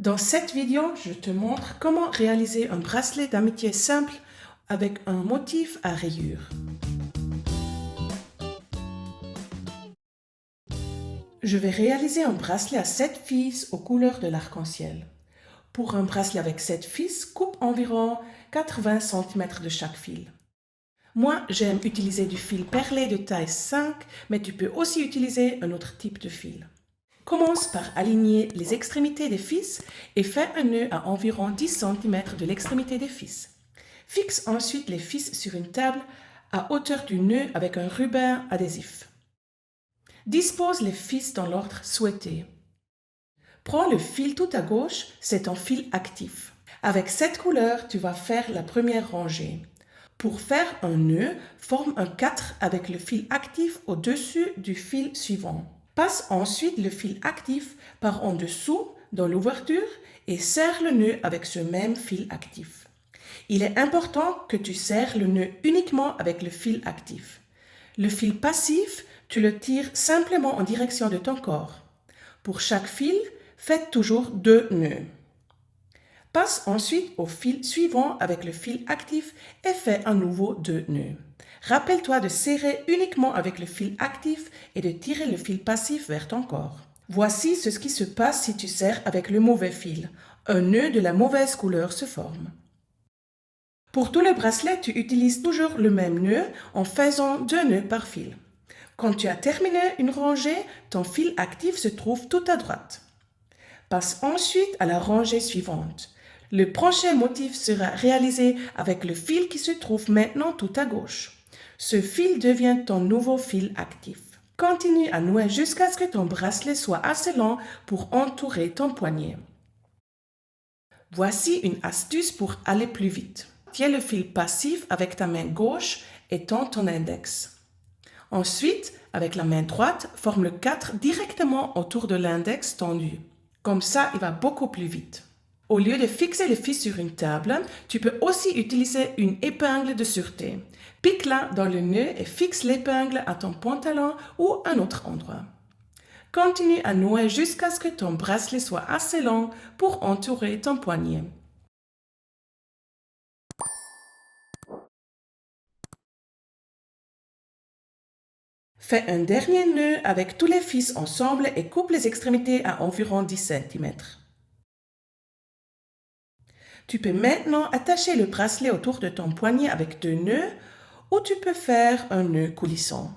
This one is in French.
Dans cette vidéo, je te montre comment réaliser un bracelet d'amitié simple avec un motif à rayures. Je vais réaliser un bracelet à 7 fils aux couleurs de l'arc-en-ciel. Pour un bracelet avec 7 fils, coupe environ 80 cm de chaque fil. Moi, j'aime utiliser du fil perlé de taille 5, mais tu peux aussi utiliser un autre type de fil. Commence par aligner les extrémités des fils et fais un nœud à environ 10 cm de l'extrémité des fils. Fixe ensuite les fils sur une table à hauteur du nœud avec un ruban adhésif. Dispose les fils dans l'ordre souhaité. Prends le fil tout à gauche, c'est un fil actif. Avec cette couleur, tu vas faire la première rangée. Pour faire un nœud, forme un 4 avec le fil actif au-dessus du fil suivant. Passe ensuite le fil actif par en dessous dans l'ouverture et serre le nœud avec ce même fil actif. Il est important que tu serres le nœud uniquement avec le fil actif. Le fil passif, tu le tires simplement en direction de ton corps. Pour chaque fil, fais toujours 2 nœuds. Passe ensuite au fil suivant avec le fil actif et fais à nouveau 2 nœuds. Rappelle-toi de serrer uniquement avec le fil actif et de tirer le fil passif vers ton corps. Voici ce qui se passe si tu serres avec le mauvais fil. Un nœud de la mauvaise couleur se forme. Pour tout le bracelet, tu utilises toujours le même nœud en faisant 2 nœuds par fil. Quand tu as terminé une rangée, ton fil actif se trouve tout à droite. Passe ensuite à la rangée suivante. Le prochain motif sera réalisé avec le fil qui se trouve maintenant tout à gauche. Ce fil devient ton nouveau fil actif. Continue à nouer jusqu'à ce que ton bracelet soit assez long pour entourer ton poignet. Voici une astuce pour aller plus vite. Tiens le fil passif avec ta main gauche et tends ton index. Ensuite, avec la main droite, forme le 4 directement autour de l'index tendu. Comme ça, il va beaucoup plus vite. Au lieu de fixer le fil sur une table, tu peux aussi utiliser une épingle de sûreté. Pique-la dans le nœud et fixe l'épingle à ton pantalon ou à un autre endroit. Continue à nouer jusqu'à ce que ton bracelet soit assez long pour entourer ton poignet. Fais un dernier nœud avec tous les fils ensemble et coupe les extrémités à environ 10 cm. Tu peux maintenant attacher le bracelet autour de ton poignet avec 2 nœuds ou tu peux faire un nœud coulissant.